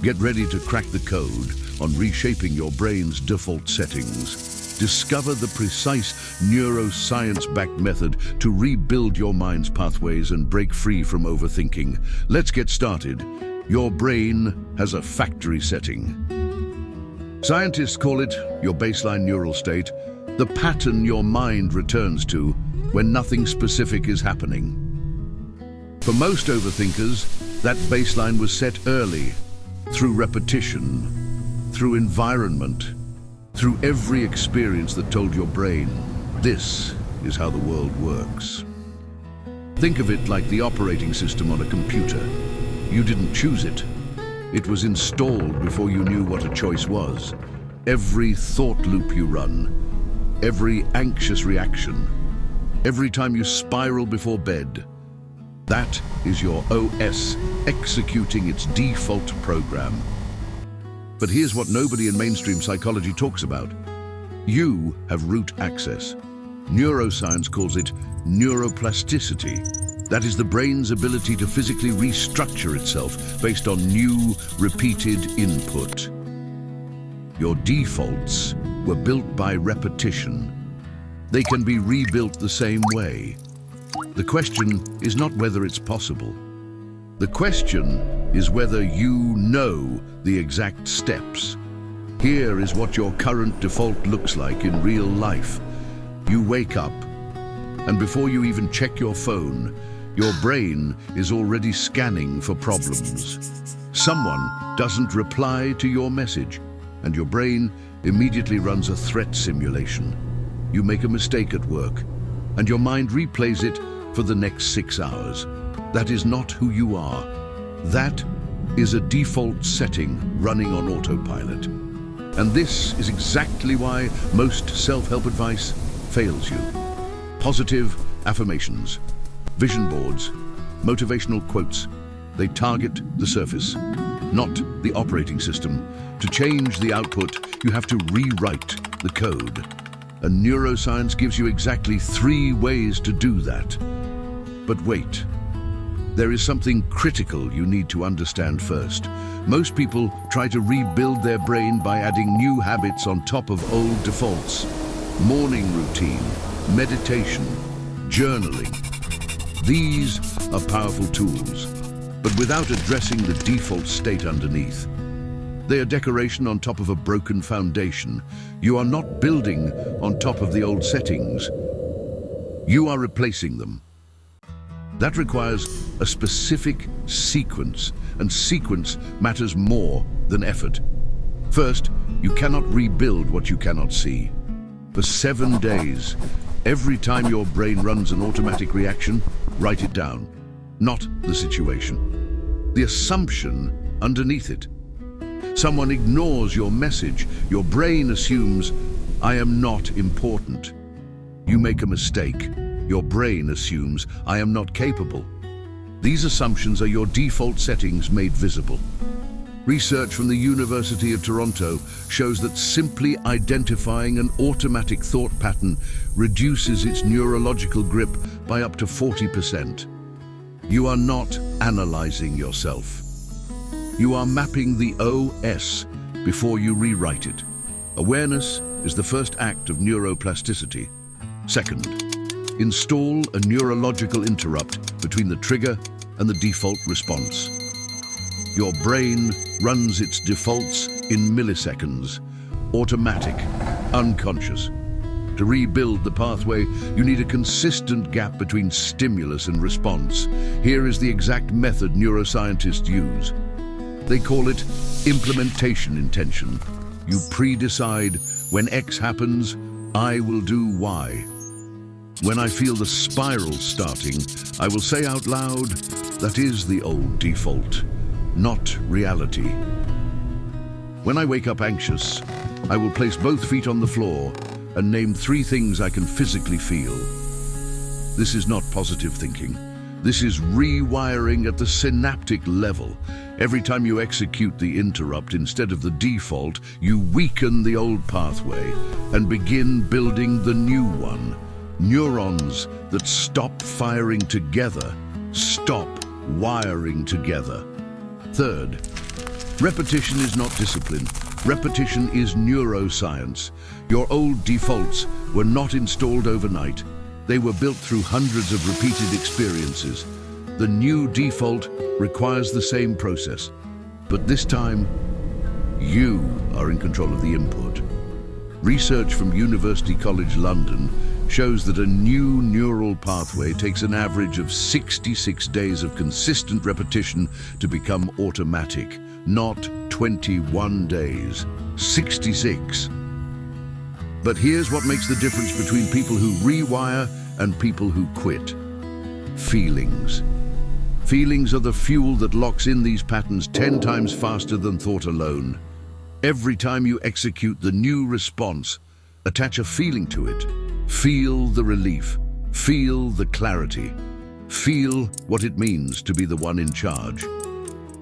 Get ready to crack the code on reshaping your brain's default settings. Discover the precise neuroscience-backed method to rebuild your mind's pathways and break free from overthinking. Let's get started. Your brain has a factory setting. Scientists call it your baseline neural state, the pattern your mind returns to when nothing specific is happening. For most overthinkers, that baseline was set early, through repetition, through environment, through every experience that told your brain, this is how the world works. Think of it like the operating system on a computer. You didn't choose it. It was installed before you knew what a choice was. Every thought loop you run, every anxious reaction, every time you spiral before bed, that is your OS executing its default program. But here's what nobody in mainstream psychology talks about. You have root access. Neuroscience calls it neuroplasticity. That is the brain's ability to physically restructure itself based on new, repeated input. Your defaults were built by repetition. They can be rebuilt the same way. The question is not whether it's possible. The question is whether you know the exact steps. Here is what your current default looks like in real life. You wake up, and before you even check your phone, your brain is already scanning for problems. Someone doesn't reply to your message, and your brain immediately runs a threat simulation. You make a mistake at work, and your mind replays it for the next 6 hours. That is not who you are. That is a default setting running on autopilot. And this is exactly why most self-help advice fails you. Positive affirmations, vision boards, motivational quotes, they target the surface, not the operating system. To change the output, you have to rewrite the code. And neuroscience gives you exactly 3 ways to do that. But wait, there is something critical you need to understand first. Most people try to rebuild their brain by adding new habits on top of old defaults. Morning routine, meditation, journaling. These are powerful tools, but without addressing the default state underneath. They are decoration on top of a broken foundation. You are not building on top of the old settings. You are replacing them. That requires a specific sequence, and sequence matters more than effort. First, you cannot rebuild what you cannot see. For 7 days, every time your brain runs an automatic reaction, write it down, not the situation. The assumption underneath it. Someone ignores your message, your brain assumes, I am not important. You make a mistake. Your brain assumes, I am not capable. These assumptions are your default settings made visible. Research from the University of Toronto shows that simply identifying an automatic thought pattern reduces its neurological grip by up to 40%. You are not analyzing yourself. You are mapping the OS before you rewrite it. Awareness is the first act of neuroplasticity. Second, install a neurological interrupt between the trigger and the default response. Your brain runs its defaults in milliseconds, automatic, unconscious. To rebuild the pathway, you need a consistent gap between stimulus and response. Here is the exact method neuroscientists use. They call it implementation intention. You pre-decide, when X happens, I will do Y. When I feel the spiral starting, I will say out loud, that is the old default, not reality. When I wake up anxious, I will place both feet on the floor and name 3 things I can physically feel. This is not positive thinking. This is rewiring at the synaptic level. Every time you execute the interrupt instead of the default, you weaken the old pathway and begin building the new one. Neurons that stop firing together, stop wiring together. Third, Repetition is not discipline. Repetition is neuroscience. Your old defaults were not installed overnight. They were built through hundreds of repeated experiences. The new default requires the same process, but this time, you are in control of the input. Research from University College London shows that a new neural pathway takes an average of 66 days of consistent repetition to become automatic, not 21 days, 66. But here's what makes the difference between people who rewire and people who quit. Feelings. Feelings are the fuel that locks in these patterns 10 times faster than thought alone. Every time you execute the new response, attach a feeling to it. Feel the relief. Feel the clarity. Feel what it means to be the one in charge.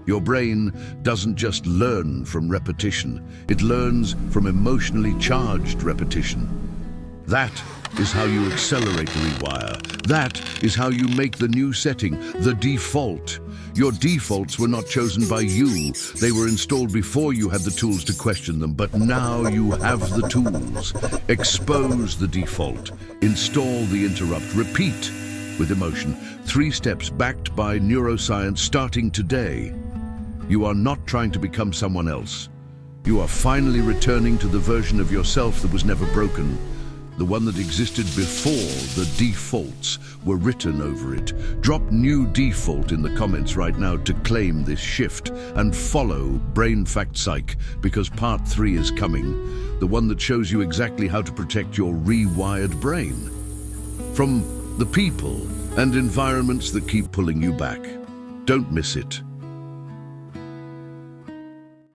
Your brain doesn't just learn from repetition, it learns from emotionally charged repetition. That is how you accelerate the rewire. That is how you make the new setting, the default. Your defaults were not chosen by you. They were installed before you had the tools to question them, but now you have the tools. Expose the default. Install the interrupt. Repeat with emotion. 3 steps backed by neuroscience starting today. You are not trying to become someone else. You are finally returning to the version of yourself that was never broken. The one that existed before the defaults were written over it. Drop new default in the comments right now to claim this shift and follow BrainFactPsych because part 3 is coming. The one that shows you exactly how to protect your rewired brain from the people and environments that keep pulling you back. Don't miss it.